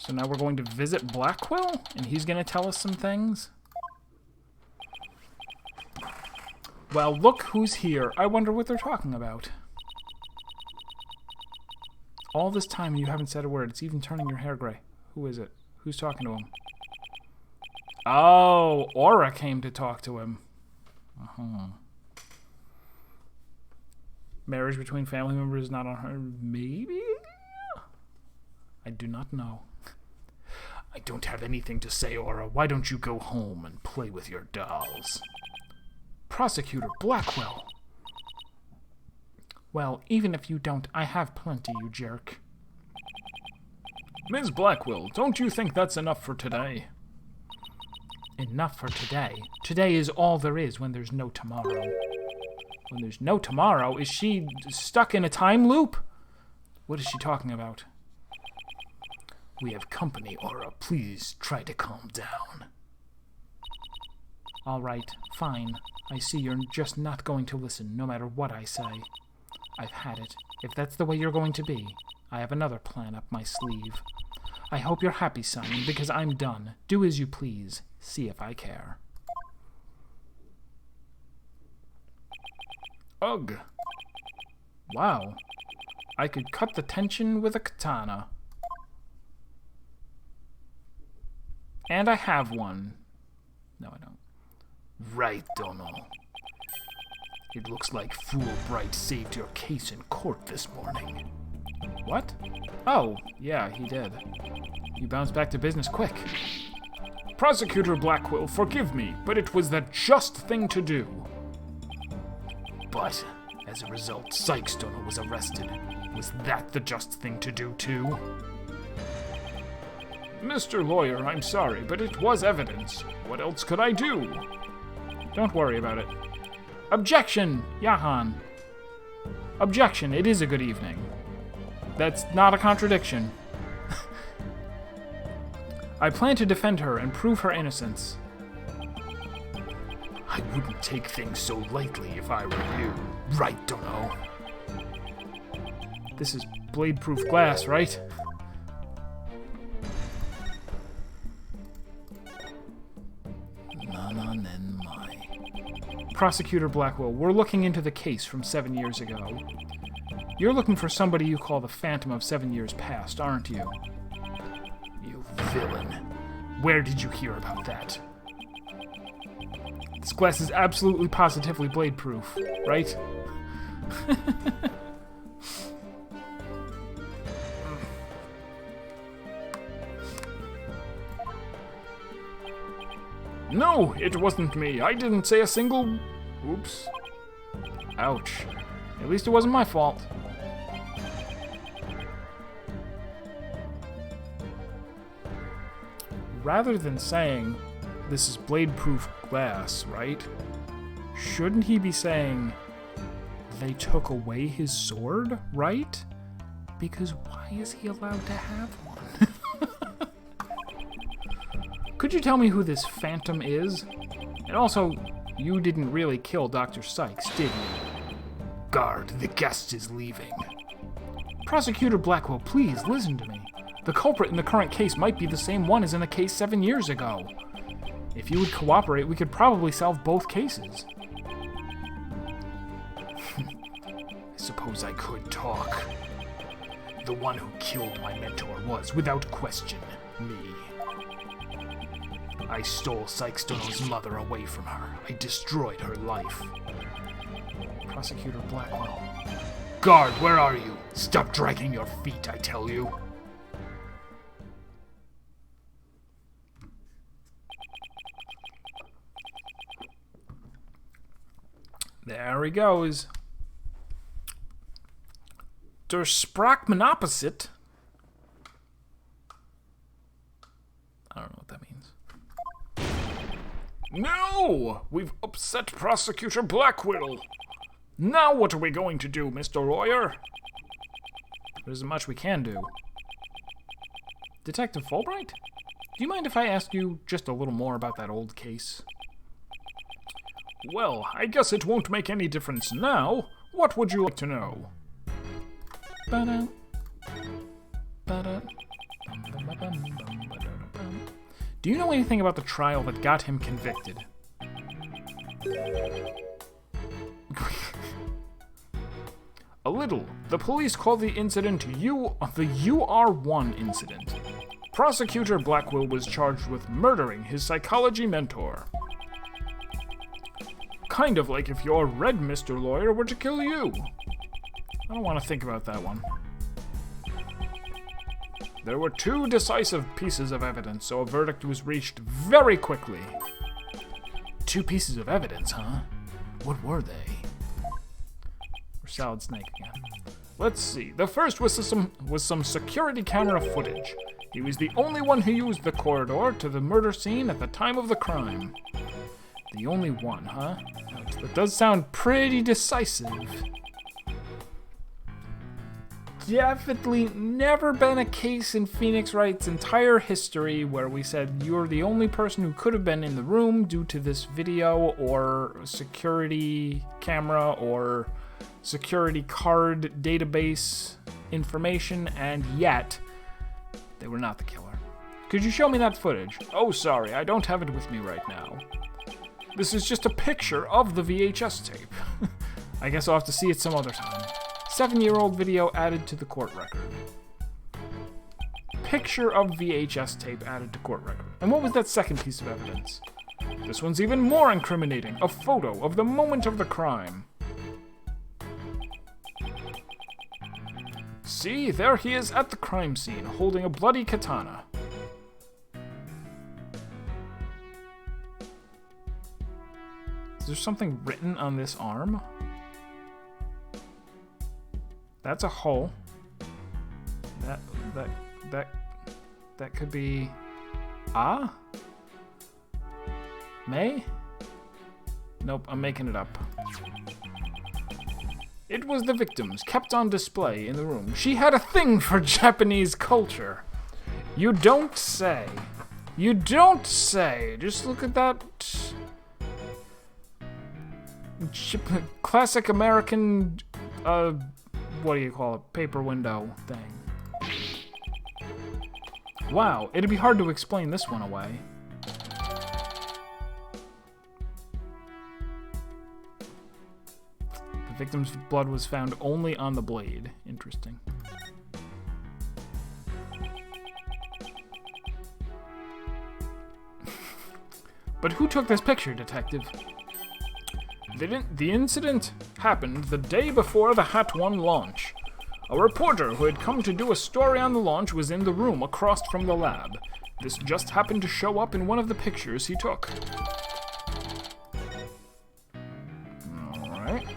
So now we're going to visit Blackwell, and he's going to tell us some things? Well, look who's here. I wonder what they're talking about. All this time and you haven't said a word. It's even turning your hair gray. Who is it? Who's talking to him? Oh, Aura came to talk to him. Marriage between family members is not on her. Maybe? I do not know. I don't have anything to say, Aura. Why don't you go home and play with your dolls? Prosecutor Blackwell. Well, even if you don't, I have plenty, you jerk. Ms. Blackwell, don't you think that's enough for today? Enough for today? Today is all there is when there's no tomorrow. When there's no tomorrow? Is she stuck in a time loop? What is she talking about? We have company, Aura. Please try to calm down. All right, fine. I see you're just not going to listen, no matter what I say. I've had it. If that's the way you're going to be, I have another plan up my sleeve. I hope you're happy, Simon, because I'm done. Do as you please. See if I care. Ugh. Wow. I could cut the tension with a katana. And I have one. No, I don't. Right, Dono. It looks like Fool Wright saved your case in court this morning. What? Oh, yeah, he did. You bounced back to business quick. Prosecutor Blackwell, forgive me, but it was the just thing to do. But, as a result, Sykes Dono was arrested. Was that the just thing to do, too? Mr. Lawyer, I'm sorry, but it was evidence. What else could I do? Don't worry about it. Objection, Yahan. Objection, it is a good evening. That's not a contradiction. I plan to defend her and prove her innocence. I wouldn't take things so lightly if I were you. Right, Dono. This is blade-proof glass, right? Prosecutor Blackwell, we're looking into the case from 7 years ago. You're looking for somebody you call the Phantom of 7 years past, aren't you? You villain. Where did you hear about that? This glass is absolutely positively blade-proof, right? No, it wasn't me. I didn't say a single... Oops. Ouch. At least it wasn't my fault. Rather than saying, this is blade-proof glass, right? Shouldn't he be saying, they took away his sword, right? Because why is he allowed to have one? Could you tell me who this Phantom is? And also, you didn't really kill Dr. Sykes, did you? Guard, the guest is leaving. Prosecutor Blackwell, please listen to me. The culprit in the current case might be the same one as in the case 7 years ago. If you would cooperate, we could probably solve both cases. I suppose I could talk. The one who killed my mentor was, without question, me. I stole Sykes Dono's mother away from her. I destroyed her life. Prosecutor Blackwell. Guard, where are you? Stop dragging your feet, I tell you. There he goes. Der Sprachmanopposite. I don't know what that means. No! We've upset Prosecutor Blackwell. Now what are we going to do, Mr. Lawyer? There isn't much we can do. Detective Fulbright? Do you mind if I ask you just a little more about that old case? Well, I guess it won't make any difference now. What would you like to know? Ba-da. Ba-da. Do you know anything about the trial that got him convicted? A little. The police called the incident the UR1 incident. Prosecutor Blackwell was charged with murdering his psychology mentor. Kind of like if your red Mr. Lawyer were to kill you. I don't want to think about that one. There were 2 decisive pieces of evidence, so a verdict was reached very quickly. 2 pieces of evidence, huh? What were they? Or Salad Snake again. Let's see. The first was some security camera footage. He was the only one who used the corridor to the murder scene at the time of the crime. The only one, huh? That does sound pretty decisive. Definitely never been a case in Phoenix Wright's entire history where we said you're the only person who could have been in the room due to this video or security camera or security card database information, and yet they were not the killer. Could you show me that footage? Oh, sorry, I don't have it with me right now. This is just a picture of the VHS tape. I guess I'll have to see it some other time. 7-year-old video added to the court record. Picture of VHS tape added to court record. And what was that second piece of evidence? This one's even more incriminating. A photo of the moment of the crime. See, there he is at the crime scene, holding a bloody katana. Is there something written on this arm? That's a hole. That could be... Ah? May? Nope, I'm making it up. It was the victims kept on display in the room. She had a thing for Japanese culture. You don't say. You don't say. Just look at that... classic American... what do you call it? Paper window thing. Wow, it'd be hard to explain this one away. The victim's blood was found only on the blade. Interesting. But who took this picture, detective? The incident happened the day before the Hat 1 launch. A reporter who had come to do a story on the launch was in the room across from the lab. This just happened to show up in one of the pictures he took. Alright.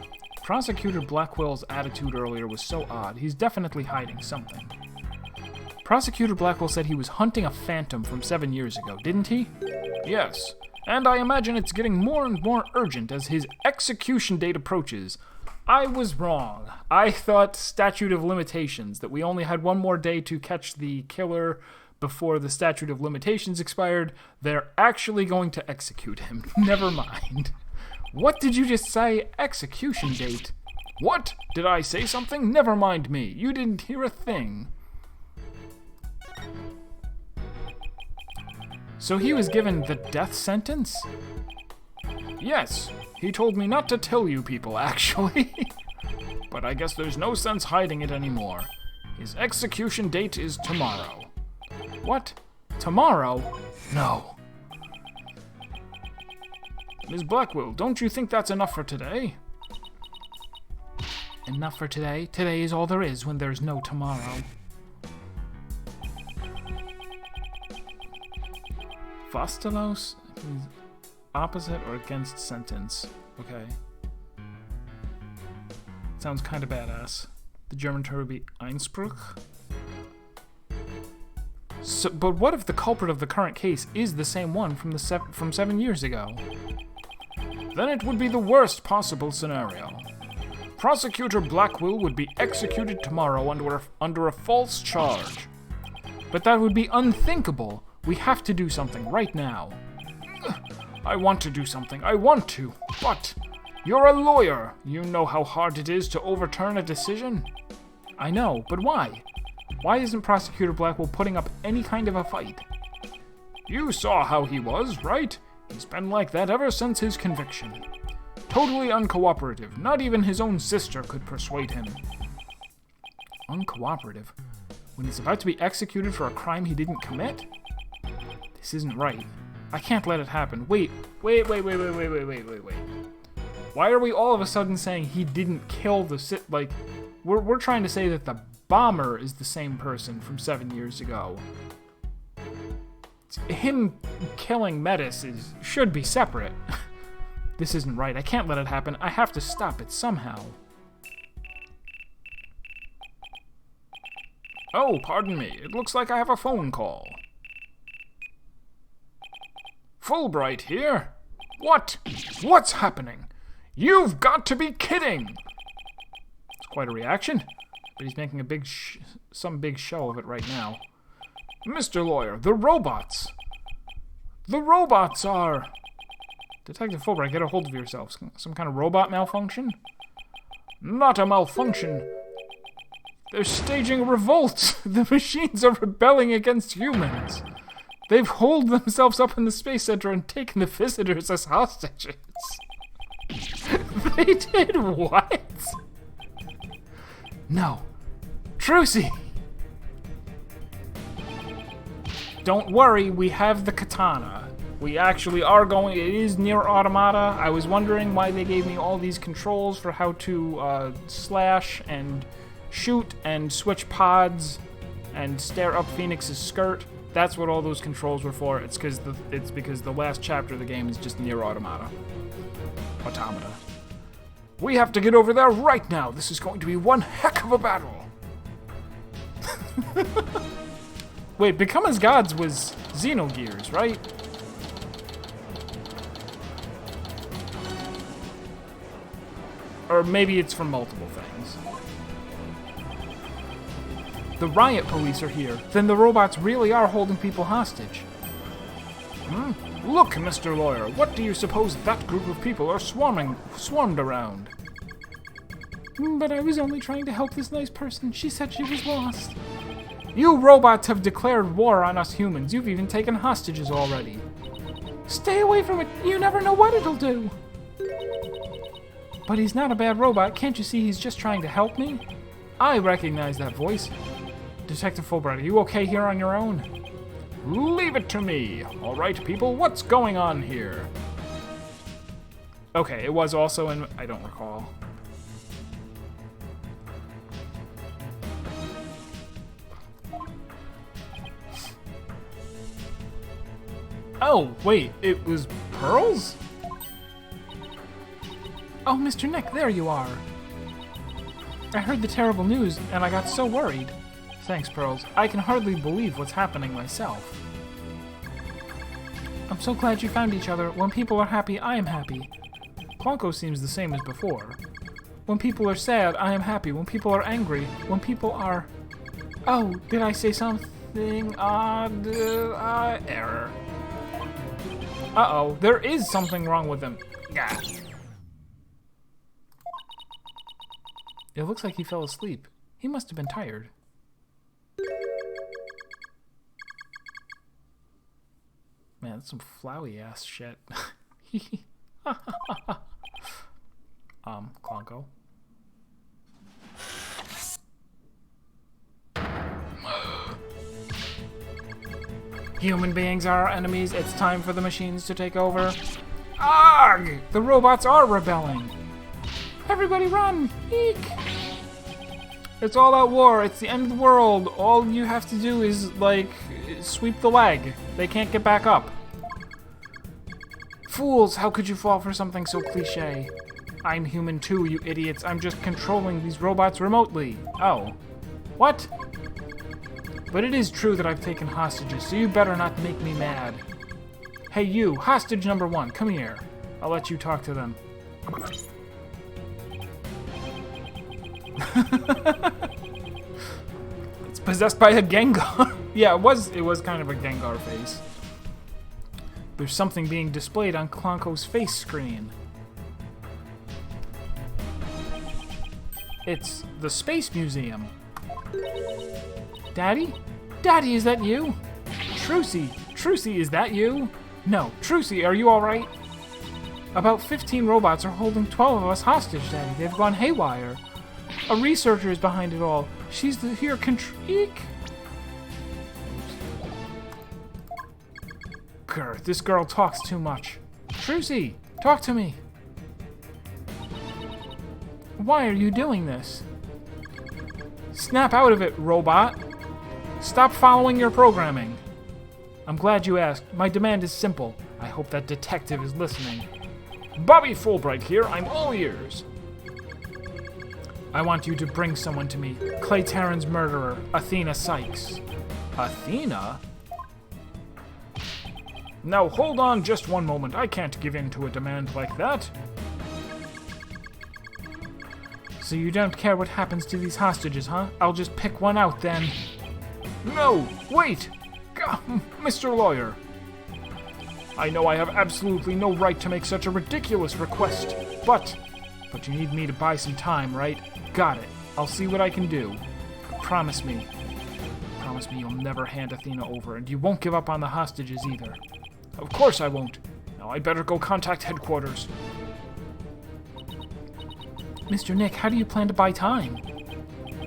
Prosecutor Blackwell's attitude earlier was so odd. He's definitely hiding something. Prosecutor Blackwell said he was hunting a phantom from 7 years ago, didn't he? Yes. And I imagine it's getting more and more urgent as his execution date approaches. I was wrong. I thought statute of limitations, that we only had one more day to catch the killer before the statute of limitations expired. They're actually going to execute him. Never mind. What did you just say? Execution date? What? Did I say something? Never mind me. You didn't hear a thing. So he was given the death sentence? Yes, he told me not to tell you people, actually. But I guess there's no sense hiding it anymore. His execution date is tomorrow. What? Tomorrow? No. Ms. Blackwell, don't you think that's enough for today? Enough for today? Today is all there is when there's no tomorrow. Fostelos is opposite or against sentence. Okay. Sounds kind of badass. The German term would be Einspruch. So, but what if the culprit of the current case is the same one from 7 years ago? Then it would be the worst possible scenario. Prosecutor Blackwell would be executed tomorrow under a false charge. But that would be unthinkable. We have to do something right now. I want to do something. I want to. But you're a lawyer. You know how hard it is to overturn a decision? I know, but why? Why isn't Prosecutor Blackwell putting up any kind of a fight? You saw how he was, right? He's been like that ever since his conviction. Totally uncooperative. Not even his own sister could persuade him. Uncooperative? When he's about to be executed for a crime he didn't commit? This isn't right. I can't let it happen. Wait. Why are we all of a sudden saying he didn't kill the like, we're trying to say that the bomber is the same person from 7 years ago. Him killing Metis should be separate. This isn't right. I can't let it happen. I have to stop it somehow. Oh, pardon me. It looks like I have a phone call. Fulbright here? What? What's happening? You've got to be kidding! It's quite a reaction, but he's making a some big show of it right now. Mr. Lawyer, the robots! The robots are... Detective Fulbright, get a hold of yourself. Some kind of robot malfunction? Not a malfunction. They're staging a revolt. The machines are rebelling against humans. They've holed themselves up in the Space Center and taken the visitors as hostages. They did what? No. Trucy! Don't worry, we have the katana. We actually are going... It is near Automata. I was wondering why they gave me all these controls for how to slash and shoot and switch pods and stare up Phoenix's skirt. That's what all those controls were for. It's because the last chapter of the game is just near Automata. We have to get over there right now. This is going to be one heck of a battle. Wait, Become as Gods was Xenogears, right? Or maybe it's from multiple things. The riot police are here. Then the robots really are holding people hostage. Look, Mr. Lawyer, what do you suppose that group of people are swarmed around? But I was only trying to help this nice person. She said she was lost. You robots have declared war on us humans. You've even taken hostages already. Stay away from it. You never know what it'll do. But he's not a bad robot. Can't you see he's just trying to help me? I recognize that voice. Detective Fulbright, are you okay here on your own? Leave it to me. All right, people, what's going on here? Okay, it was also in... I don't recall. Oh, wait, it was Pearls? Oh, Mr. Nick, there you are. I heard the terrible news, and I got so worried. Thanks, Pearls. I can hardly believe what's happening myself. I'm so glad you found each other. When people are happy, I am happy. Clonko seems the same as before. When people are sad, I am happy. When people are angry, when people are... Oh, did I say something odd? Error. Uh-oh, there is something wrong with him. Gah. It looks like he fell asleep. He must have been tired. Man, that's some flowy ass shit. Clonko. Human beings are our enemies. It's time for the machines to take over. Arg! The robots are rebelling. Everybody run! Eek! It's all out war. It's the end of the world. All you have to do is, like, sweep the leg. They can't get back up. Fools! How could you fall for something so cliche? I'm human too, you idiots. I'm just controlling these robots remotely. Oh. What? But it is true that I've taken hostages, so you better not make me mad. Hey you, hostage number 1, come here. I'll let you talk to them. It's possessed by a Gengar. Yeah, it was kind of a Gengar face. There's something being displayed on Clonko's face screen. It's the Space Museum. Daddy? Daddy, is that you? Trucy, is that you? No, Trucy, are you alright? About 15 robots are holding 12 of us hostage, Daddy. They've gone haywire. A researcher is behind it all. She's here Grr, this girl talks too much. Trucy, talk to me. Why are you doing this? Snap out of it, robot. Stop following your programming. I'm glad you asked. My demand is simple. I hope that detective is listening. Bobby Fulbright here. I'm all ears. I want you to bring someone to me. Clay Taryn's murderer, Athena Sykes. Athena? Now hold on just one moment. I can't give in to a demand like that. So you don't care what happens to these hostages, huh? I'll just pick one out then. No, wait! Mr. Lawyer. I know I have absolutely no right to make such a ridiculous request, but you need me to buy some time, right? Got it. I'll see what I can do. Promise me. Promise me you'll never hand Athena over, and you won't give up on the hostages either. Of course I won't. Now I'd better go contact headquarters. Mr. Nick, how do you plan to buy time?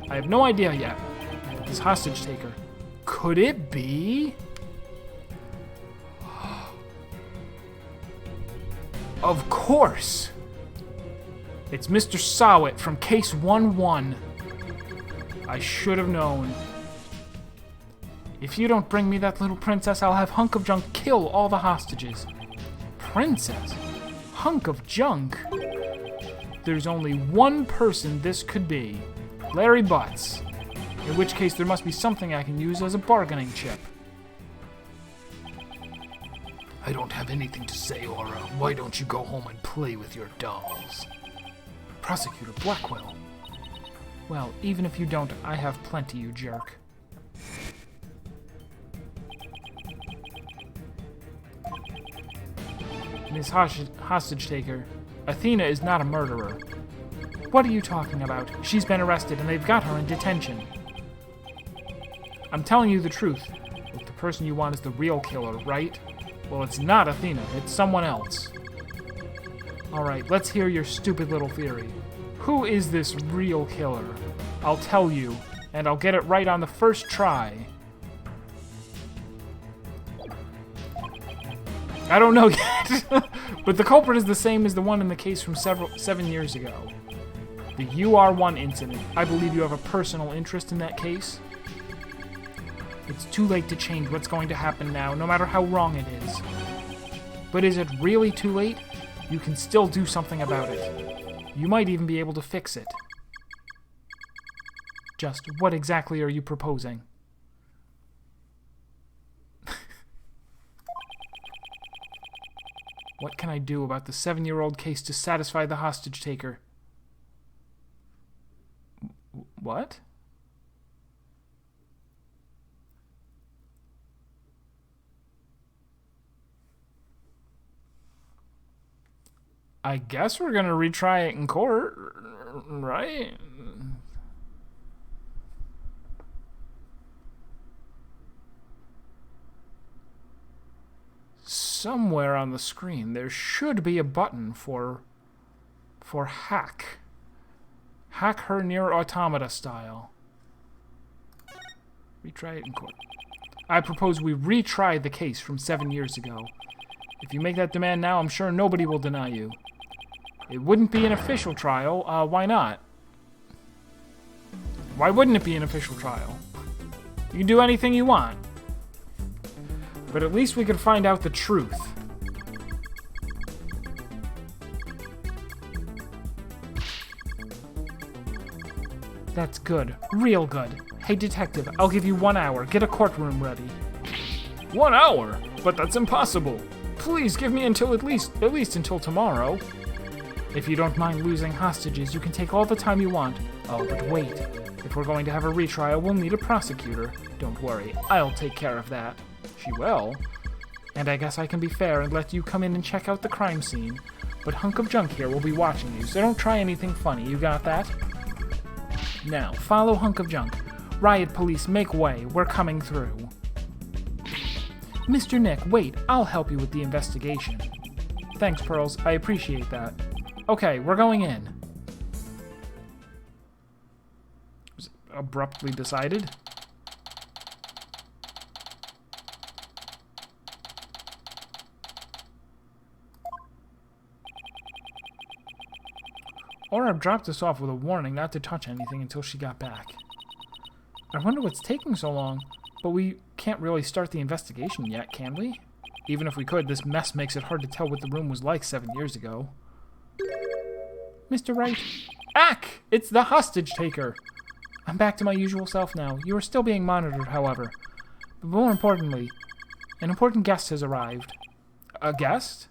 I have no idea yet. But this hostage taker, could it be? Of course! It's Mr. Sawit from Case 1-1. I should have known. If you don't bring me that little princess, I'll have Hunk of Junk kill all the hostages. Princess? Hunk of Junk? There's only one person this could be. Larry Butts. In which case there must be something I can use as a bargaining chip. I don't have anything to say, Aura. Why don't you go home and play with your dolls? Prosecutor Blackwell. Well, even if you don't, I have plenty, you jerk. Miss Hostage Taker, Athena is not a murderer. What are you talking about? She's been arrested and they've got her in detention. I'm telling you the truth. If the person you want is the real killer, right? Well, it's not Athena, it's someone else. Alright, let's hear your stupid little theory. Who is this real killer? I'll tell you, and I'll get it right on the first try. I don't know yet, but the culprit is the same as the one in the case from 7 years ago. The UR1 incident. I believe you have a personal interest in that case. It's too late to change what's going to happen now, no matter how wrong it is. But is it really too late? You can still do something about it. You might even be able to fix it. Just what exactly are you proposing? What can I do about the 7-year-old case to satisfy the hostage taker? What? I guess we're gonna retry it in court, right? Somewhere on the screen there should be a button for hack. Hack her near automata style. Retry it in court. I propose we retry the case from 7 years ago. If you make that demand now, I'm sure nobody will deny you. It wouldn't be an official trial. Why not? Why wouldn't it be an official trial? You can do anything you want. But at least we can find out the truth. That's good. Real good. Hey, detective, I'll give you 1 hour. Get a courtroom ready. 1 hour? But that's impossible. Please give me until at least until tomorrow. If you don't mind losing hostages, you can take all the time you want. Oh, but wait. If we're going to have a retrial, we'll need a prosecutor. Don't worry, I'll take care of that. She will. And I guess I can be fair and let you come in and check out the crime scene. But Hunk of Junk here will be watching you, so don't try anything funny. You got that? Now, follow Hunk of Junk. Riot police, make way. We're coming through. Mr. Nick, wait. I'll help you with the investigation. Thanks, Pearls. I appreciate that. Okay, we're going in. Was it abruptly decided? Aura dropped us off with a warning not to touch anything until she got back. I wonder what's taking so long, but we can't really start the investigation yet, can we? Even if we could, this mess makes it hard to tell what the room was like 7 years ago. Mr. Wright? Ack! It's the hostage-taker! I'm back to my usual self now. You are still being monitored, however. But more importantly, an important guest has arrived. A guest?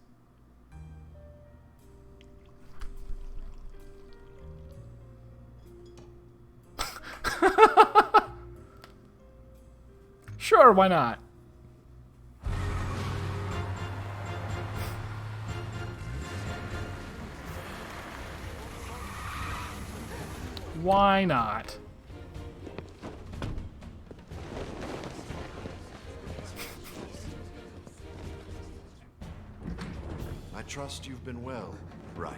Sure, why not? Why not? I trust you've been well, Wright.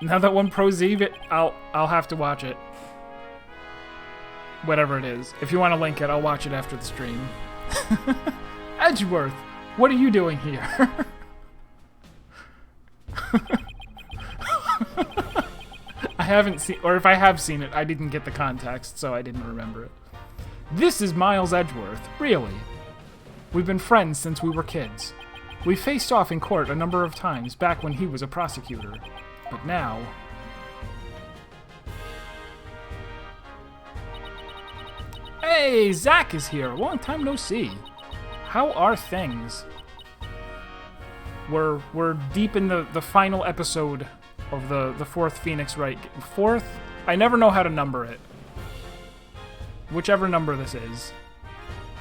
Now that one Pro-Z, I'll have to watch it. Whatever it is. If you want to link it, I'll watch it after the stream. Edgeworth, what are you doing here? I haven't seen, or if I have seen it, I didn't get the context, so I didn't remember it. This is Miles Edgeworth, really. We've been friends since we were kids. We faced off in court a number of times back when he was a prosecutor. But now... Hey, Zach is here. Long time no see. How are things? We're deep in the final episode of the fourth Phoenix Wright. Fourth? I never know how to number it. Whichever number this is.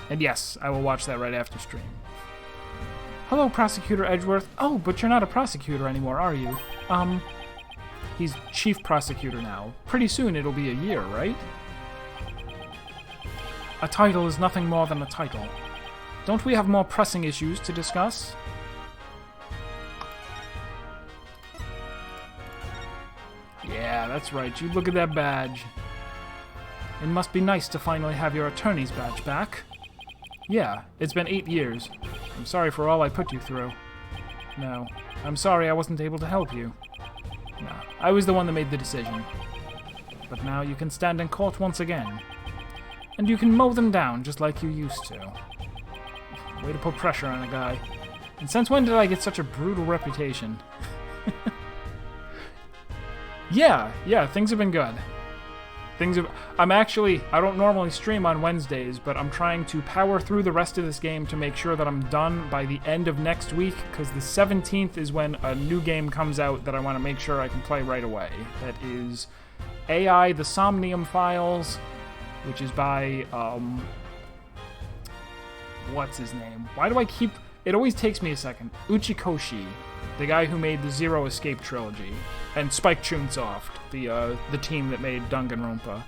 And yes, I will watch that right after stream. Hello, Prosecutor Edgeworth. Oh, but you're not a prosecutor anymore, are you? He's chief prosecutor now. Pretty soon it'll be a year, right? A title is nothing more than a title. Don't we have more pressing issues to discuss? Yeah, that's right. You look at that badge. It must be nice to finally have your attorney's badge back. Yeah, it's been 8 years. I'm sorry for all I put you through. No, I'm sorry I wasn't able to help you. No, I was the one that made the decision. But now you can stand in court once again. And you can mow them down just like you used to. Way to put pressure on a guy. And since when did I get such a brutal reputation? Yeah, things have been good. I don't normally stream on Wednesdays, but I'm trying to power through the rest of this game to make sure that I'm done by the end of next week, because the 17th is when a new game comes out that I want to make sure I can play right away. That is AI, the Somnium Files, which is by, what's his name? Why do I keep... It always takes me a second. Uchikoshi, the guy who made the Zero Escape trilogy, and Spike Chunsoft, the team that made Danganronpa.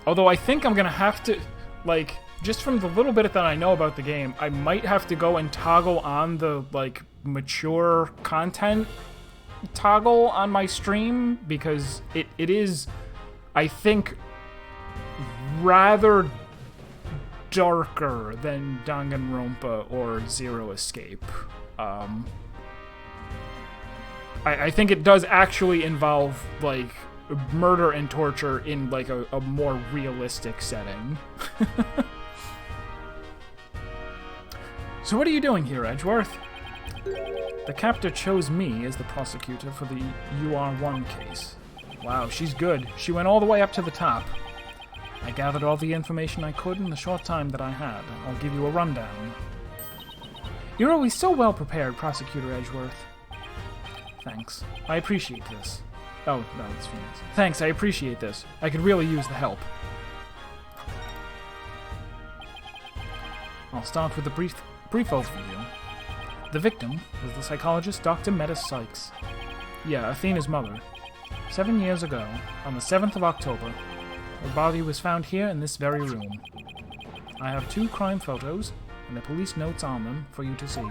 Although I think I'm gonna have to, like, just from the little bit that I know about the game, I might have to go and toggle on the, like, mature content toggle on my stream, because it is, I think, rather darker than Danganronpa or Zero Escape. I think it does actually involve, like, murder and torture in, like, a more realistic setting. So what are you doing here, Edgeworth? The captor chose me as the prosecutor for the UR1 case. Wow, she's good. She went all the way up to the top. I gathered all the information I could in the short time that I had. I'll give you a rundown. You're always so well prepared, Prosecutor Edgeworth. Thanks. I appreciate this. Oh, no, it's Phoenix. Thanks, I appreciate this. I could really use the help. I'll start with a brief overview. The victim was the psychologist Dr. Metis Sykes. Yeah, Athena's mother. 7 years ago, on the 7th of October, her body was found here in this very room. I have 2 crime photos and the police notes on them for you to see.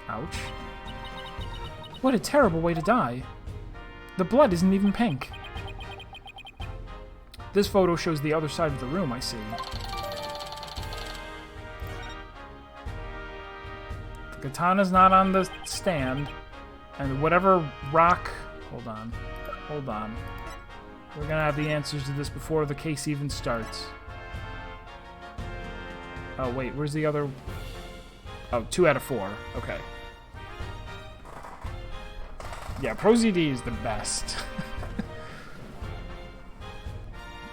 Ouch. What a terrible way to die. The blood isn't even pink. This photo shows the other side of the room, I see. The katana's not on the stand, and whatever rock... Hold on. We're gonna have the answers to this before the case even starts. Oh, wait, where's the other... Oh, 2 out of 4. Okay. Yeah, ProZD is the best.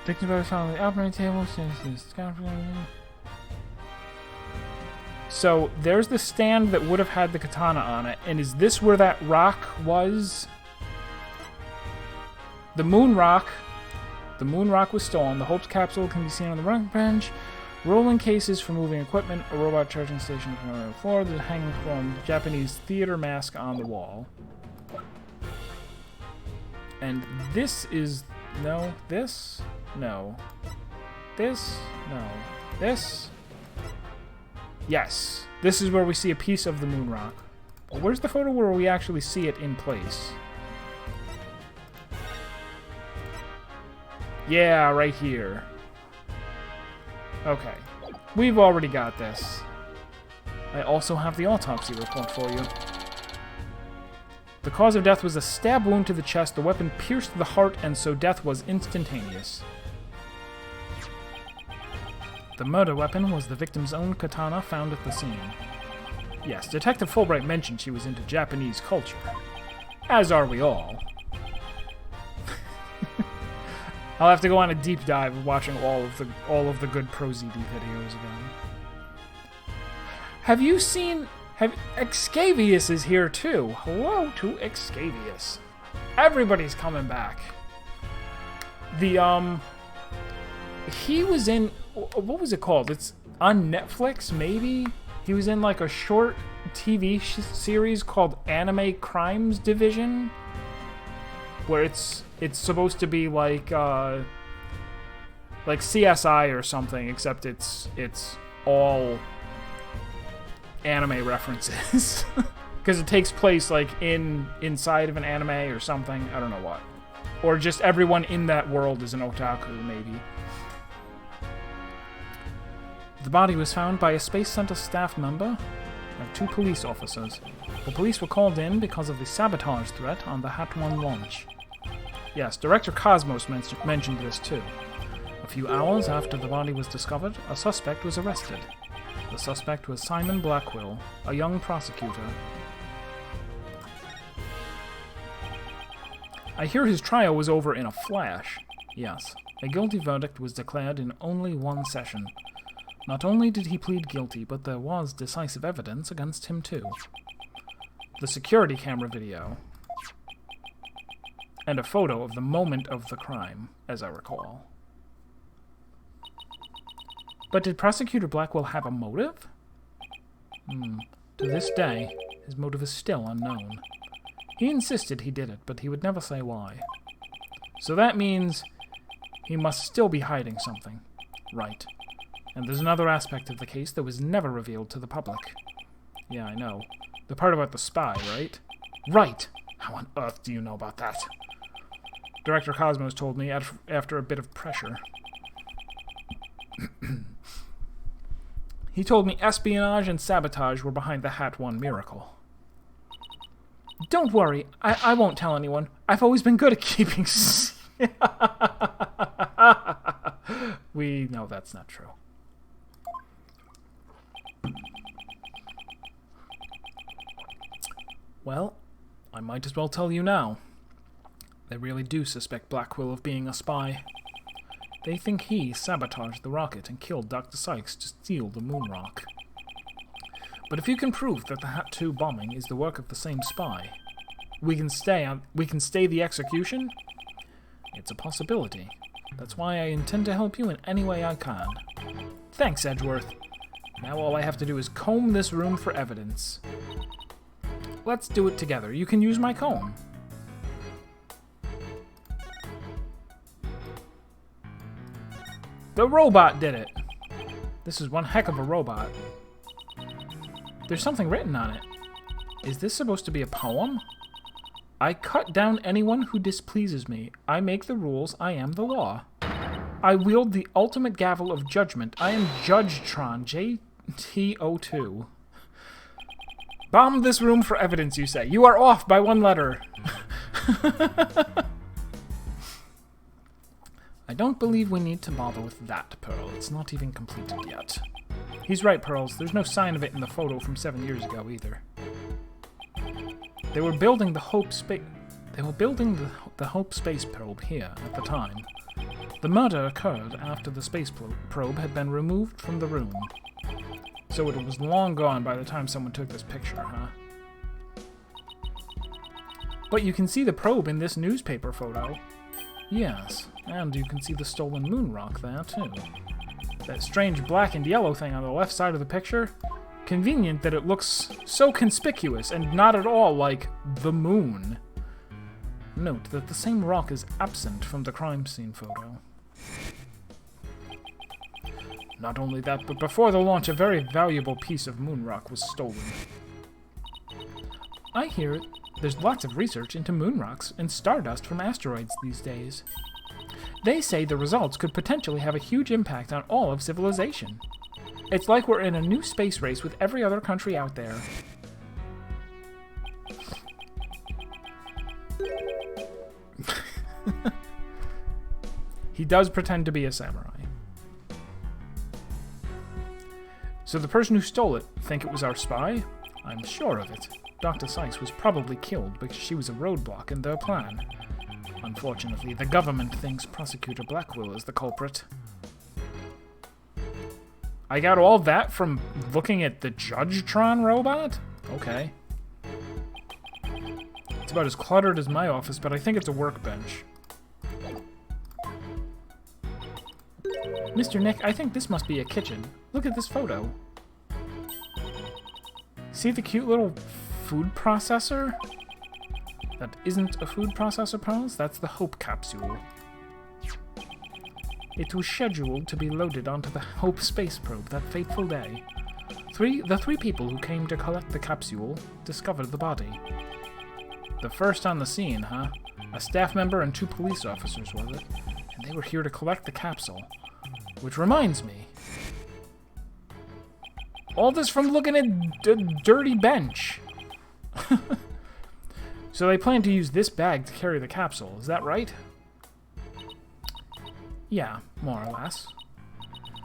Victim was found on the operating table since this... So, there's the stand that would have had the katana on it, and is this where that rock was? The moon rock. The moon rock was stolen. The Hope's capsule can be seen on the rock bench. Rolling cases for moving equipment. A robot charging station on the floor. The hanging from Japanese theater mask on the wall. And this is... No. This? No. This? No. This? Yes. This is where we see a piece of the moon rock. But where's the photo where we actually see it in place? Yeah, right here. Okay. We've already got this. I also have the autopsy report for you. The cause of death was a stab wound to the chest. The weapon pierced the heart, and so death was instantaneous. The murder weapon was the victim's own katana found at the scene. Yes, Detective Fulbright mentioned she was into Japanese culture. As are we all. I'll have to go on a deep dive of watching all of the good ProZD videos again. Have you seen... Excavius is here too. Hello to Excavius. Everybody's coming back. He was in... What was it called? It's on Netflix, maybe? He was in like a short TV series called Anime Crimes Division, where it's supposed to be like CSI or something, except it's all anime references. Because it takes place like inside of an anime or something. I don't know what. Or just everyone in that world is an otaku, maybe. The body was found by a Space Center staff member and 2 police officers. The police were called in because of the sabotage threat on the Hat 1 launch. Yes, Director Cosmos mentioned this too. A few hours after the body was discovered, a suspect was arrested. The suspect was Simon Blackwell, a young prosecutor. I hear his trial was over in a flash. Yes, a guilty verdict was declared in only 1 session. Not only did he plead guilty, but there was decisive evidence against him too. The security camera video. And a photo of the moment of the crime, as I recall. But did Prosecutor Blackwell have a motive? To this day, his motive is still unknown. He insisted he did it, but he would never say why. So that means he must still be hiding something. Right. And there's another aspect of the case that was never revealed to the public. Yeah, I know. The part about the spy, right? Right! How on earth do you know about that? Director Cosmos told me after a bit of pressure. He told me espionage and sabotage were behind the Hat 1 miracle. Don't worry, I won't tell anyone. I've always been good at keeping... We know that's not true. Well, I might as well tell you now. They really do suspect Blackwell of being a spy. They think he sabotaged the rocket and killed Dr. Sykes to steal the moon rock. But if you can prove that the Hat 2 bombing is the work of the same spy, we can stay the execution? It's a possibility. That's why I intend to help you in any way I can. Thanks, Edgeworth. Now all I have to do is comb this room for evidence. Let's do it together. You can use my comb. The robot did it. This is one heck of a robot. There's something written on it. Is this supposed to be a poem? I cut down anyone who displeases me. I make the rules. I am the law. I wield the ultimate gavel of judgment. I am Judgetron, JTO2. Bomb this room for evidence, you say. You are off by one letter. I don't believe we need to bother with that, Pearl. It's not even completed yet. He's right, Pearls. There's no sign of it in the photo from 7 years ago, either. They were building the Hope Space... They were building the Hope Space Probe here at the time. The murder occurred after the space probe had been removed from the room. So it was long gone by the time someone took this picture, huh? But you can see the probe in this newspaper photo. Yes, and you can see the stolen moon rock there, too. That strange black and yellow thing on the left side of the picture? Convenient that it looks so conspicuous and not at all like the moon. Note that the same rock is absent from the crime scene photo. Not only that, but before the launch, a very valuable piece of moon rock was stolen. I hear there's lots of research into moon rocks and stardust from asteroids these days. They say the results could potentially have a huge impact on all of civilization. It's like we're in a new space race with every other country out there. He does pretend to be a samurai. So the person who stole it think it was our spy? I'm sure of it. Dr. Sykes was probably killed because she was a roadblock in their plan. Unfortunately, the government thinks Prosecutor Blackwell is the culprit. I got all that from looking at the Judgetron robot? Okay. It's about as cluttered as my office, but I think it's a workbench. Mr. Nick, I think this must be a kitchen. Look at this photo. See the cute little food processor? That isn't a food processor, Pearls. That's the Hope capsule. It was scheduled to be loaded onto the Hope space probe that fateful day. The three people who came to collect the capsule discovered the body. The first on the scene, huh? A staff member and 2 police officers, was it? And they were here to collect the capsule. Which reminds me. All this from looking at a dirty bench. So they plan to use this bag to carry the capsule, is that right? Yeah, more or less.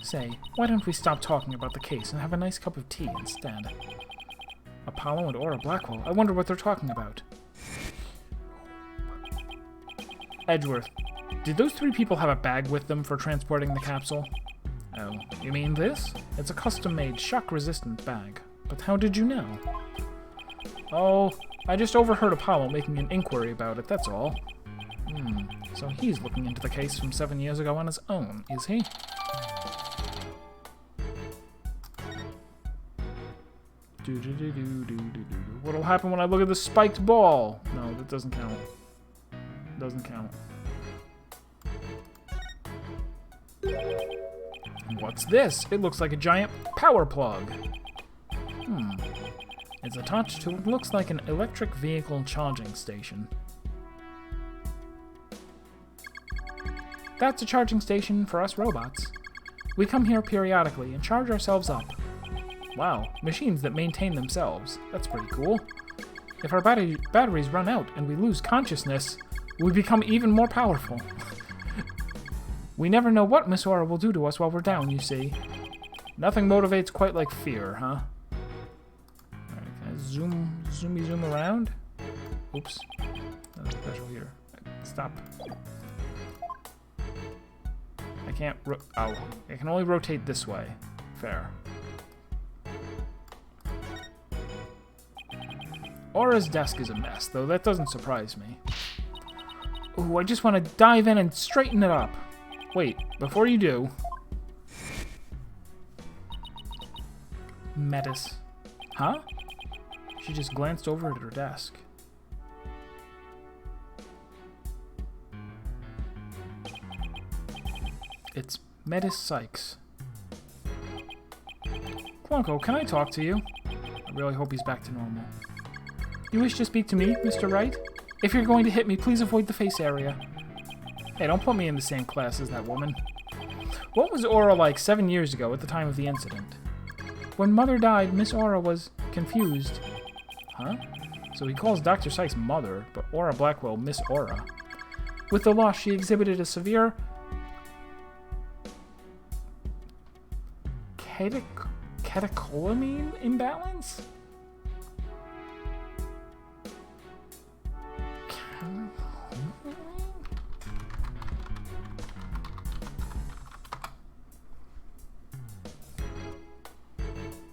Say, why don't we stop talking about the case and have a nice cup of tea instead? Apollo and Aura Blackwell, I wonder what they're talking about. Edgeworth, did those 3 people have a bag with them for transporting the capsule? Oh, you mean this? It's a custom-made, shock-resistant bag. But how did you know? Oh, I just overheard Apollo making an inquiry about it, that's all. So he's looking into the case from 7 years ago on his own, is he? What'll happen when I look at the spiked ball? No, that doesn't count. Doesn't count. What's this? It looks like a giant power plug. It's attached to what looks like an electric vehicle charging station. That's a charging station for us robots. We come here periodically and charge ourselves up. Wow, machines that maintain themselves. That's pretty cool. If our batteries run out and we lose consciousness, we become even more powerful. We never know what Miss Aura will do to us while we're down, you see. Nothing motivates quite like fear, huh? Alright, can I zoom around? Oops. Nothing special here. Stop. I can't I can only rotate this way. Fair. Aura's desk is a mess, though that doesn't surprise me. Ooh, I just want to dive in and straighten it up. Wait, before you do... Metis. Huh? She just glanced over at her desk. It's Metis Sykes. Clonko, can I talk to you? I really hope he's back to normal. You wish to speak to me, Mr. Wright? If you're going to hit me, please avoid the face area. Hey, don't put me in the same class as that woman. What was Aura like 7 years ago at the time of the incident? When Mother died, Miss Aura was confused. Huh? So he calls Dr. Sykes Mother, but Aura Blackwell Miss Aura. With the loss, she exhibited a severe... catecholamine imbalance?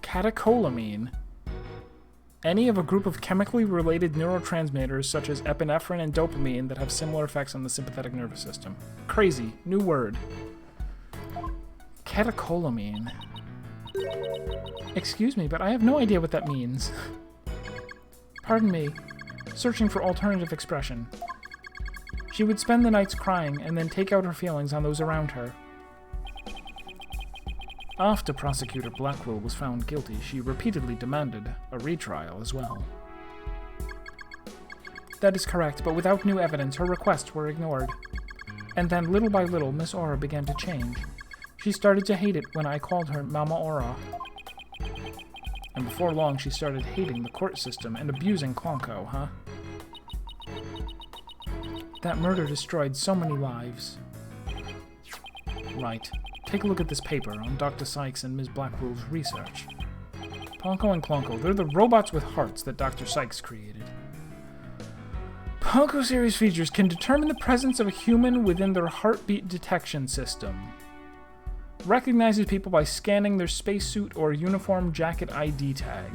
Catecholamine. Any of a group of chemically related neurotransmitters such as epinephrine and dopamine that have similar effects on the sympathetic nervous system. Crazy. New word. Catecholamine. Excuse me, but I have no idea what that means. Pardon me. Searching for alternative expression. She would spend the nights crying and then take out her feelings on those around her. After Prosecutor Blackwell was found guilty, she repeatedly demanded a retrial as well. That is correct, but without new evidence, her requests were ignored. And then, little by little, Miss Aura began to change. She started to hate it when I called her Mama Aura. And before long, she started hating the court system and abusing Clonko, huh? That murder destroyed so many lives. Right. Take a look at this paper on Dr. Sykes and Ms. Blackwell's research. Ponko and Clonko, they're the robots with hearts that Dr. Sykes created. Ponko series features can determine the presence of a human within their heartbeat detection system. Recognizes people by scanning their spacesuit or uniform jacket ID tag.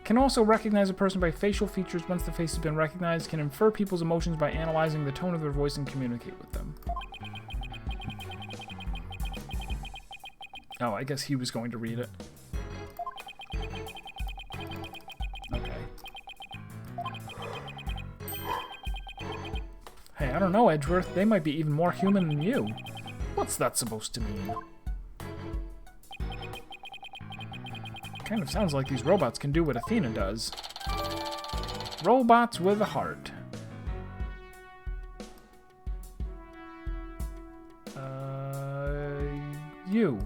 Can also recognize a person by facial features once the face has been recognized. Can infer people's emotions by analyzing the tone of their voice and communicate with them. Oh, I guess he was going to read it. Okay. Hey, I don't know, Edgeworth. They might be even more human than you. What's that supposed to mean? Kind of sounds like these robots can do what Athena does. Robots with a heart. You.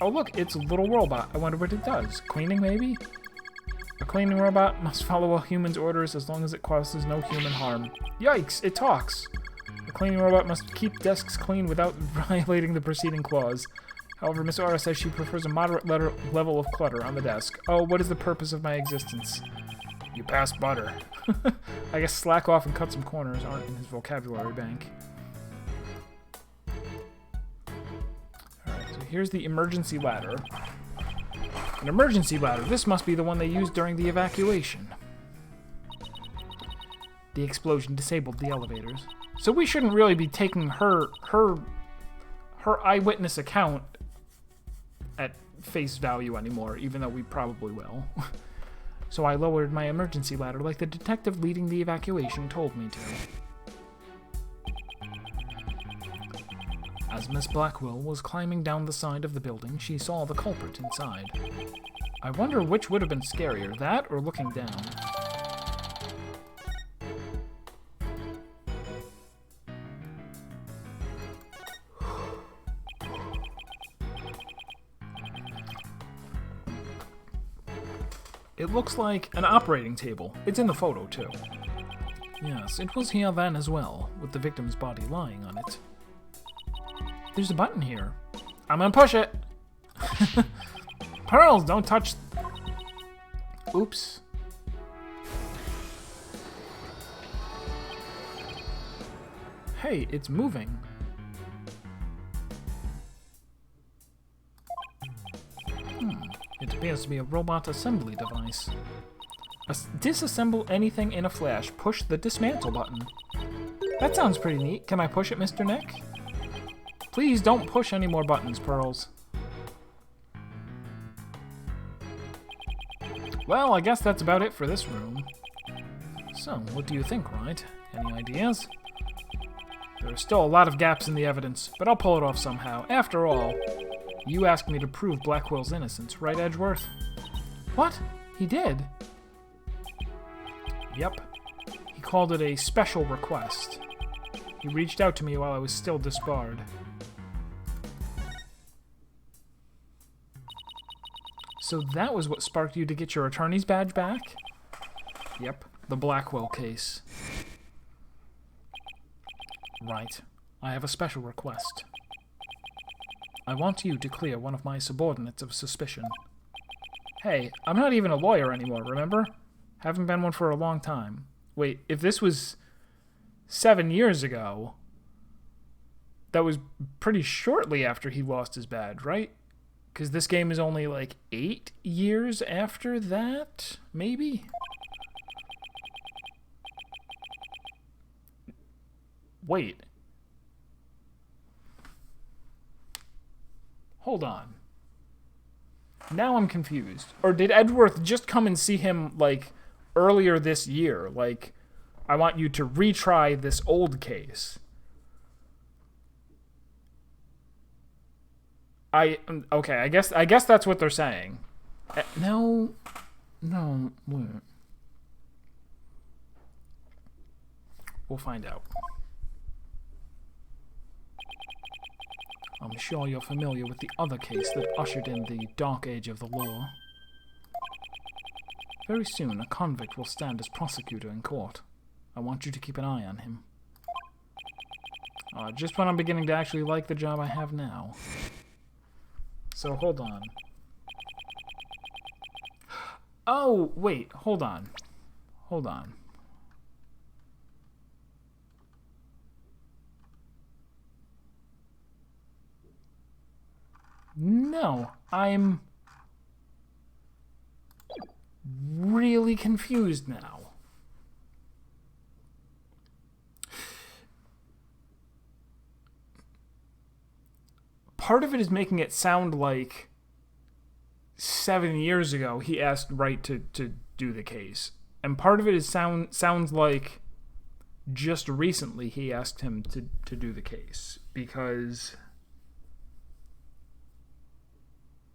Oh look, it's a little robot. I wonder what it does. Cleaning, maybe? A cleaning robot must follow a human's orders as long as it causes no human harm. Yikes, it talks! A cleaning robot must keep desks clean without violating the preceding clause. However, Miss Aura says she prefers a moderate level of clutter on the desk. Oh, what is the purpose of my existence? You pass butter. I guess slack off and cut some corners aren't in his vocabulary bank. Here's the emergency ladder. An emergency ladder. This must be the one they used during the evacuation. The explosion disabled the elevators. So we shouldn't really be taking her eyewitness account at face value anymore, even though we probably will. So I lowered my emergency ladder like the detective leading the evacuation told me to. As Miss Blackwell was climbing down the side of the building, she saw the culprit inside. I wonder which would have been scarier, that or looking down. It looks like an operating table. It's in the photo, too. Yes, it was here then as well, with the victim's body lying on it. There's a button here. I'm gonna push it. Pearls, don't touch. Oops. Hey, it's moving. It's Appears to be a robot assembly device. Disassemble anything in a flash. Push the dismantle button. That sounds pretty neat. Can I push it, Mr. Nick? Please don't push any more buttons, Pearls. Well, I guess that's about it for this room. So, what do you think, Wright? Any ideas? There are still a lot of gaps in the evidence, but I'll pull it off somehow. After all, you asked me to prove Blackwell's innocence, right, Edgeworth? What? He did? Yep. He called it a special request. He reached out to me while I was still disbarred. So that was what sparked you to get your attorney's badge back? Yep, the Blackwell case. Right. I have a special request. I want you to clear one of my subordinates of suspicion. Hey, I'm not even a lawyer anymore, remember? Haven't been one for a long time. Wait, if this was 7 years ago, that was pretty shortly after he lost his badge, right? Because this game is only like 8 years after that, maybe? Wait. Hold on. Now I'm confused. Or did Edgeworth just come and see him, like, earlier this year? Like, I want you to retry this old case. Okay, I guess that's what they're saying. No, wait. We'll find out. I'm sure you're familiar with the other case that ushered in the dark age of the law. Very soon, a convict will stand as prosecutor in court. I want you to keep an eye on him. Just when I'm beginning to actually like the job I have now. So, hold on. Oh, wait, hold on. Hold on. No, I'm really confused now. Part of it is making it sound like 7 years ago he asked Wright to do the case. And part of it is sounds like just recently he asked him to do the case. Because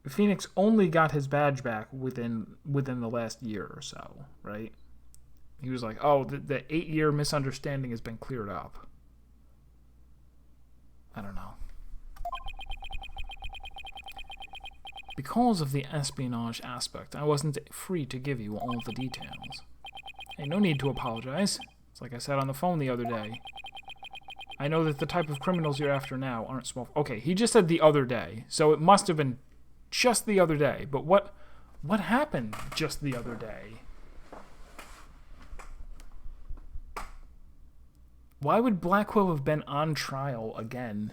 Phoenix only got his badge back within the last year or so, right? He was like, oh, the 8-year misunderstanding has been cleared up. I don't know. Because of the espionage aspect, I wasn't free to give you all the details. Hey, no need to apologize. It's like I said on the phone the other day. I know that the type of criminals you're after now aren't small. Okay, he just said the other day, so it must have been just the other day. But what happened just the other day? Why would Blackwell have been on trial again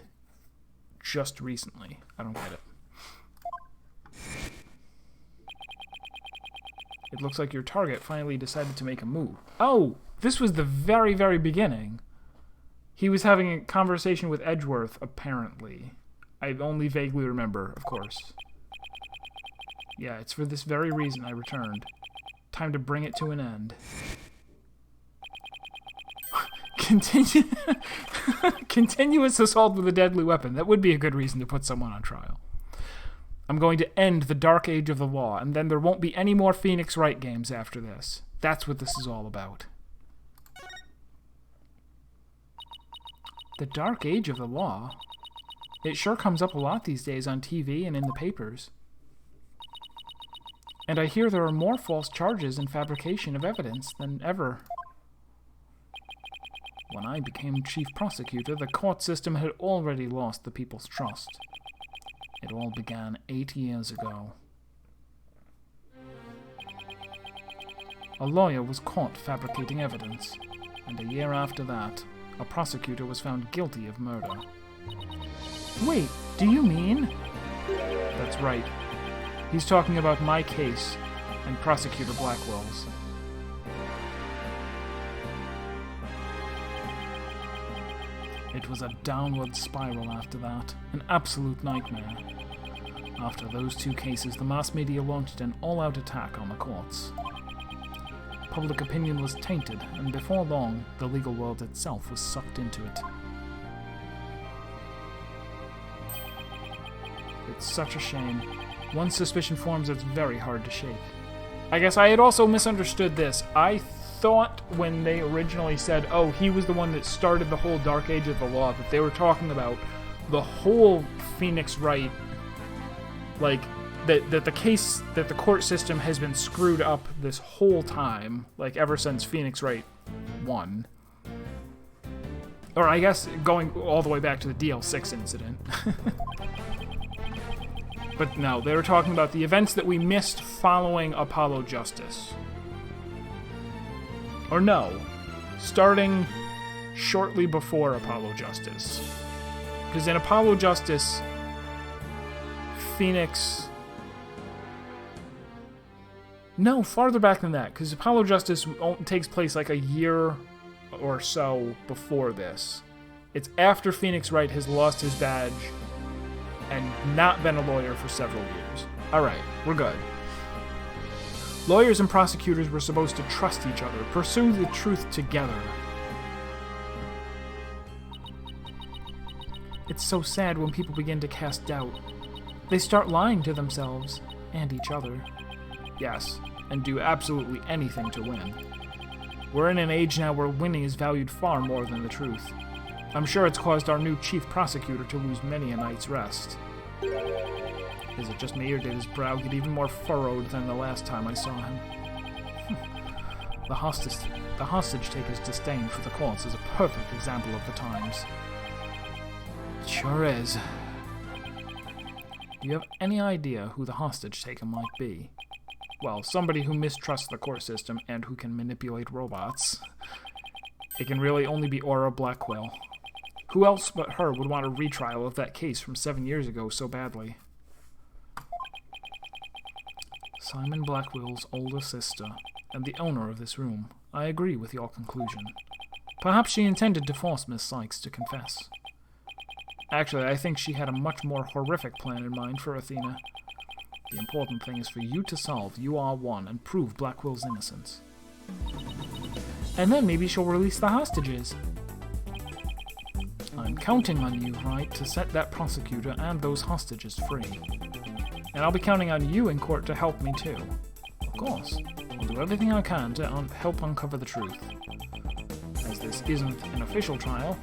just recently? I don't get it. It looks like your target finally decided to make a move. Oh, this was the very, very beginning. He was having a conversation with Edgeworth, apparently. I only vaguely remember, of course. Yeah, it's for this very reason I returned. Time to bring it to an end. Continuous assault with a deadly weapon. That would be a good reason to put someone on trial. I'm going to end the dark age of the law, and then there won't be any more Phoenix Wright games after this. That's what this is all about. The dark age of the law? It sure comes up a lot these days on TV and in the papers. And I hear there are more false charges and fabrication of evidence than ever. When I became chief prosecutor, the court system had already lost the people's trust. It all began 8 years ago. A lawyer was caught fabricating evidence, and a year after that, a prosecutor was found guilty of murder. Wait, do you mean? That's right. He's talking about my case and Prosecutor Blackwell's. It was a downward spiral after that, an absolute nightmare. After those two cases, the mass media launched an all-out attack on the courts. Public opinion was tainted, and before long, the legal world itself was sucked into it. It's such a shame. Once suspicion forms, it's very hard to shake. I guess I had also misunderstood this. I thought when they originally said, oh, he was the one that started the whole Dark Age of the Law, that they were talking about the whole Phoenix Wright, like, that the case, that the court system has been screwed up this whole time, like, ever since Phoenix Wright won. Or I guess going all the way back to the DL6 incident. But no, they were talking about the events that we missed following Apollo Justice. Or no, starting shortly before Apollo Justice. Because in Apollo Justice, Phoenix... No, farther back than that, because Apollo Justice takes place like a year or so before this. It's after Phoenix Wright has lost his badge and not been a lawyer for several years. Alright, we're good. Lawyers and prosecutors were supposed to trust each other, pursue the truth together. It's so sad when people begin to cast doubt. They start lying to themselves and each other. Yes, and do absolutely anything to win. We're in an age now where winning is valued far more than the truth. I'm sure it's caused our new chief prosecutor to lose many a night's rest. Is it just me, or did his brow get even more furrowed than the last time I saw him? The hostage taker's disdain for the courts is a perfect example of the times. It sure is. Do you have any idea who the hostage taker might be? Well, somebody who mistrusts the court system and who can manipulate robots. It can really only be Aura Blackwell. Who else but her would want a retrial of that case from 7 years ago so badly? Simon Blackwell's older sister, and the owner of this room. I agree with your conclusion. Perhaps she intended to force Miss Sykes to confess. Actually, I think she had a much more horrific plan in mind for Athena. The important thing is for you to solve UR1 and prove Blackwell's innocence. And then maybe she'll release the hostages. I'm counting on you, Wright, to set that prosecutor and those hostages free. And I'll be counting on you in court to help me too. Of course, I'll do everything I can to help uncover the truth. As this isn't an official trial,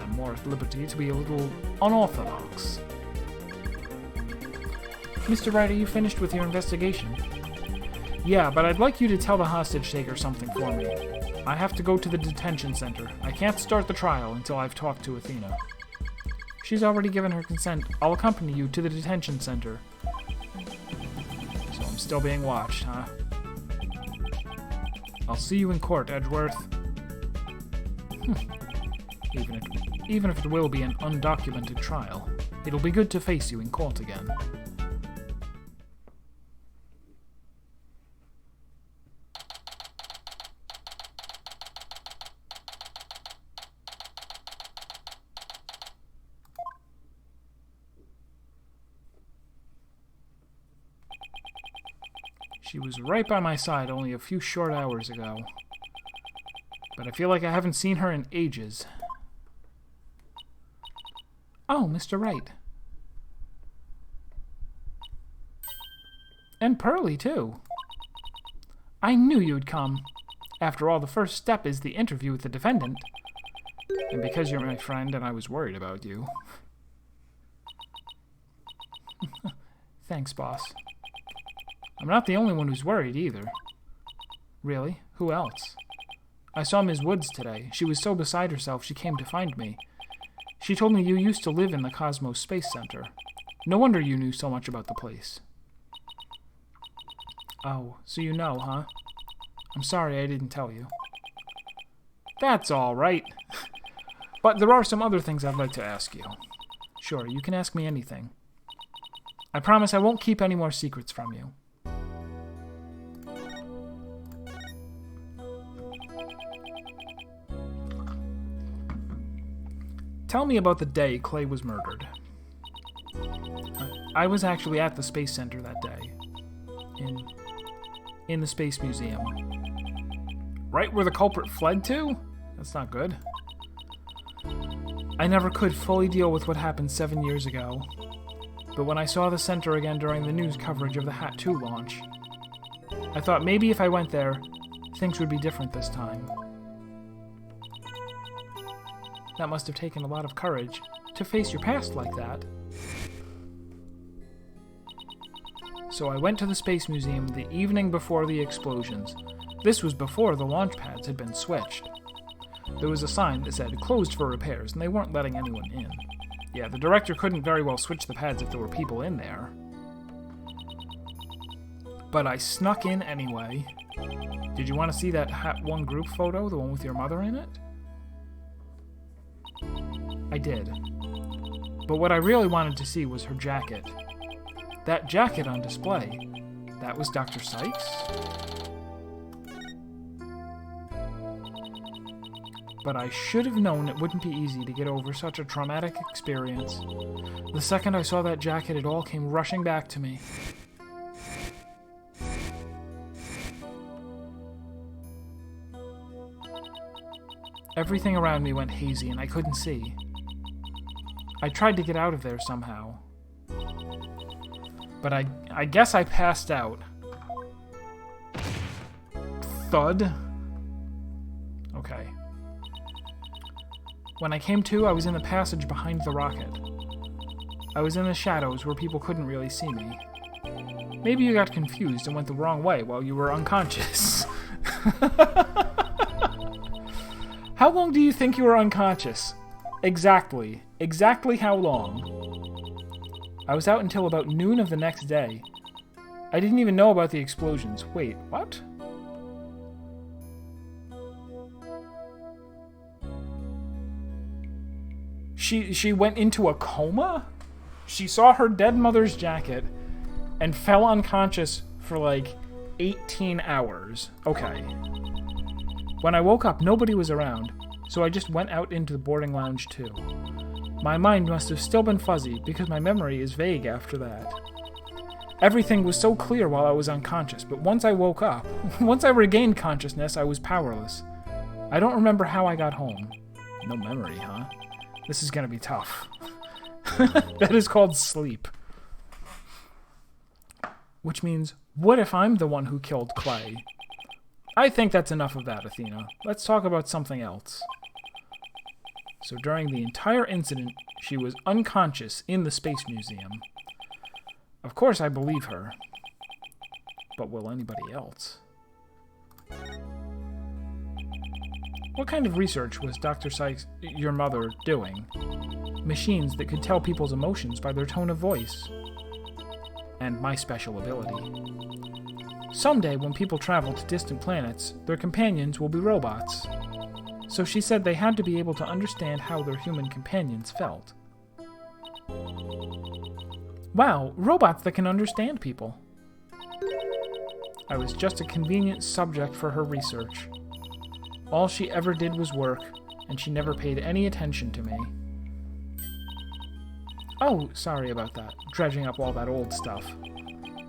I'm more at liberty to be a little unorthodox. Mr. Wright, are you finished with your investigation? Yeah, but I'd like you to tell the hostage taker something for me. I have to go to the detention center. I can't start the trial until I've talked to Athena. She's already given her consent. I'll accompany you to the detention center. So I'm still being watched, huh? I'll see you in court, Edgeworth. Even if it will be an undocumented trial, it'll be good to face you in court again. She was right by my side only a few short hours ago. But I feel like I haven't seen her in ages. Oh, Mr. Wright. And Pearlie, too. I knew you'd come. After all, the first step is the interview with the defendant. And because you're my friend and I was worried about you. Thanks, boss. I'm not the only one who's worried, either. Really? Who else? I saw Ms. Woods today. She was so beside herself she came to find me. She told me you used to live in the Cosmos Space Center. No wonder you knew so much about the place. Oh, so you know, huh? I'm sorry I didn't tell you. That's all right. But there are some other things I'd like to ask you. Sure, you can ask me anything. I promise I won't keep any more secrets from you. Tell me about the day Clay was murdered. I was actually at the Space Center that day. In the Space Museum. Right where the culprit fled to? That's not good. I never could fully deal with what happened 7 years ago. But when I saw the center again during the news coverage of the Hat 2 launch, I thought maybe if I went there, things would be different this time. That must have taken a lot of courage to face your past like that. So I went to the Space Museum the evening before the explosions. This was before the launch pads had been switched. There was a sign that said closed for repairs, and they weren't letting anyone in. Yeah, the director couldn't very well switch the pads if there were people in there. But I snuck in anyway. Did you want to see that Hat 1 group photo, the one with your mother in it? I did. But what I really wanted to see was her jacket. That jacket on display, that was Dr. Sykes? But I should have known it wouldn't be easy to get over such a traumatic experience. The second I saw that jacket, it all came rushing back to me. Everything around me went hazy and I couldn't see. I tried to get out of there somehow. But I guess I passed out. Thud. Okay. When I came to, I was in the passage behind the rocket. I was in the shadows where people couldn't really see me. Maybe you got confused and went the wrong way while you were unconscious. How long do you think you were unconscious? Exactly. Exactly how long? I was out until about noon of the next day. I didn't even know about the explosions. Wait, what? She went into a coma? She saw her dead mother's jacket and fell unconscious for like 18 hours. Okay. When I woke up, nobody was around, so I just went out into the boarding lounge too. My mind must have still been fuzzy because my memory is vague after that. Everything was so clear while I was unconscious, but once I woke up, once I regained consciousness, I was powerless. I don't remember how I got home. No memory, huh? This is gonna be tough. That is called sleep. Which means, what if I'm the one who killed Clay? I think that's enough of that, Athena. Let's talk about something else. So during the entire incident, she was unconscious in the Space Museum. Of course I believe her. But will anybody else? What kind of research was Dr. Sykes, your mother, doing? Machines that could tell people's emotions by their tone of voice. And my special ability. Someday, when people travel to distant planets, their companions will be robots. So she said they had to be able to understand how their human companions felt. Wow, robots that can understand people. I was just a convenient subject for her research. All she ever did was work, and she never paid any attention to me. Oh, sorry about that, dredging up all that old stuff.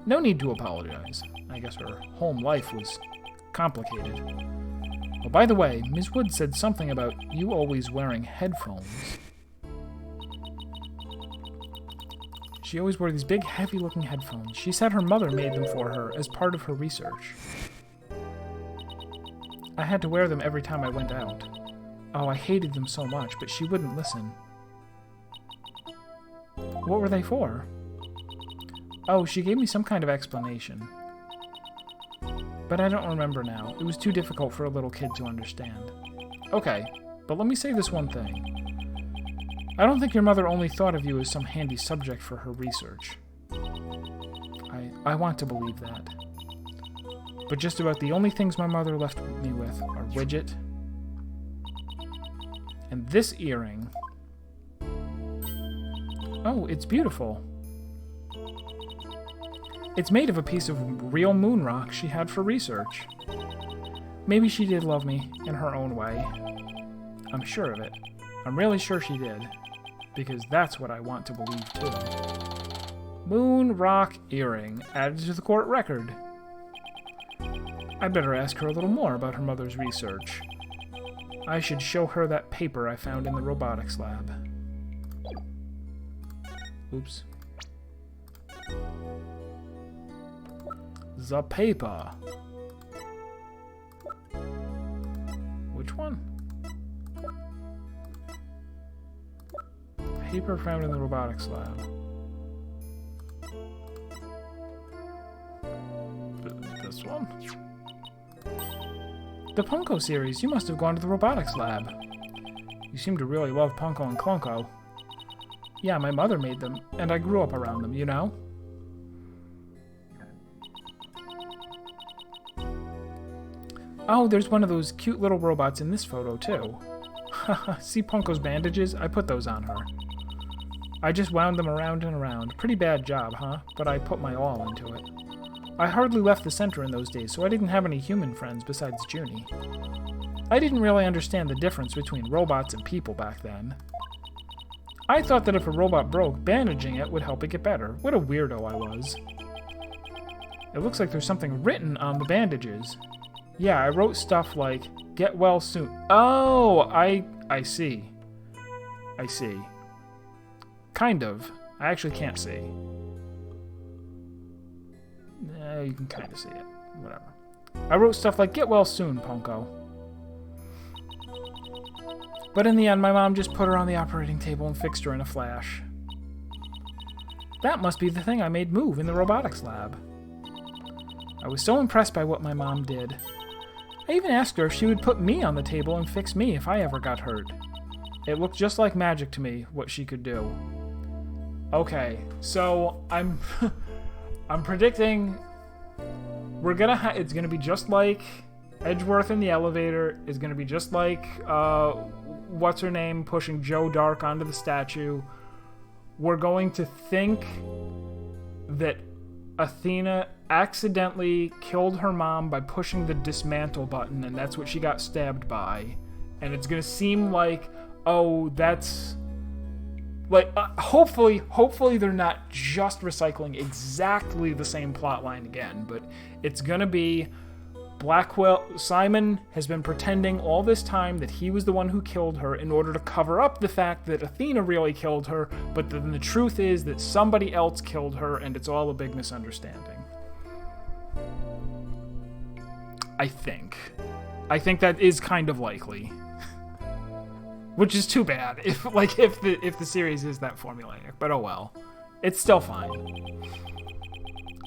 No need to apologize. I guess her home life was complicated. Oh, by the way, Ms. Wood said something about you always wearing headphones. She always wore these big, heavy-looking headphones. She said her mother made them for her as part of her research. I had to wear them every time I went out. Oh, I hated them so much, but she wouldn't listen. What were they for? Oh, she gave me some kind of explanation. But I don't remember now. It was too difficult for a little kid to understand. Okay, but let me say this one thing. I don't think your mother only thought of you as some handy subject for her research. I want to believe that. But just about the only things my mother left me with are Widget and this earring. Oh, it's beautiful. It's made of a piece of real moon rock she had for research. Maybe she did love me in her own way. I'm sure of it. I'm really sure she did. Because that's what I want to believe, too. Moon rock earring, added to the court record. I'd better ask her a little more about her mother's research. I should show her that paper I found in the robotics lab. Oops. The paper. Which one? Paper found in the robotics lab. This one? The Punko series. You must have gone to the robotics lab. You seem to really love Punko and Klunko. Yeah, my mother made them, and I grew up around them, you know? Oh, there's one of those cute little robots in this photo, too. Haha, see Punko's bandages? I put those on her. I just wound them around and around. Pretty bad job, huh? But I put my all into it. I hardly left the center in those days, so I didn't have any human friends besides Junie. I didn't really understand the difference between robots and people back then. I thought that if a robot broke, bandaging it would help it get better. What a weirdo I was. It looks like there's something written on the bandages. Yeah, I wrote stuff like, get well soon. Oh, I see. I see. Kind of. I actually can't see. You can kind of see it. Whatever. I wrote stuff like, get well soon, Punko. But in the end, my mom just put her on the operating table and fixed her in a flash. That must be the thing I made move in the robotics lab. I was so impressed by what my mom did. I even asked her if she would put me on the table and fix me if I ever got hurt. It looked just like magic to me, what she could do. Okay, so I'm predicting it's gonna be just like Edgeworth in the elevator. It's gonna be just like what's her name pushing Joe Dark onto the statue. We're going to think that Athena accidentally killed her mom by pushing the dismantle button, and that's what she got stabbed by. And it's gonna seem like, oh, that's like hopefully they're not just recycling exactly the same plot line again, but it's gonna be Simon has been pretending all this time that he was the one who killed her in order to cover up the fact that Athena really killed her, but then the truth is that somebody else killed her, and it's all a big misunderstanding. I think that is kind of likely. Which is too bad if the series is that formulaic, but oh well. It's still fine.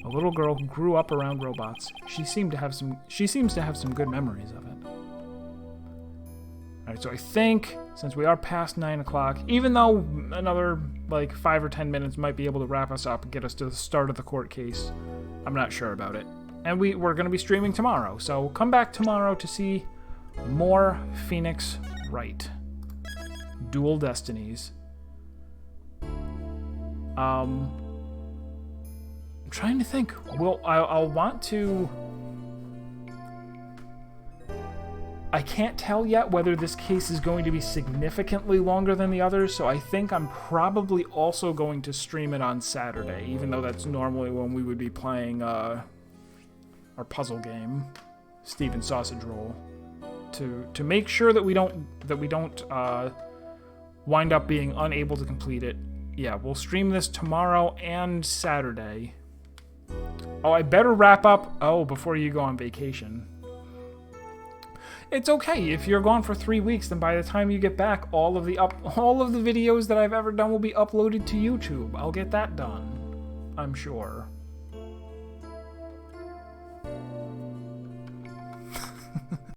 A little girl who grew up around robots. She seems to have some good memories of it. Alright, so I think since we are past 9 o'clock, even though another like 5 or 10 minutes might be able to wrap us up and get us to the start of the court case, I'm not sure about it. And we're going to be streaming tomorrow, so come back tomorrow to see more Phoenix Wright. Dual Destinies. I'm trying to think. I'll want to... I can't tell yet whether this case is going to be significantly longer than the others, so I think I'm probably also going to stream it on Saturday, even though that's normally when we would be playing our puzzle game, Steven Sausage Roll, to make sure that we don't wind up being unable to complete it. Yeah, we'll stream this tomorrow and Saturday. Oh, I better wrap up before you go on vacation. It's okay if you're gone for 3 weeks, then by the time you get back, all of the videos that I've ever done will be uploaded to YouTube. I'll get that done, I'm sure.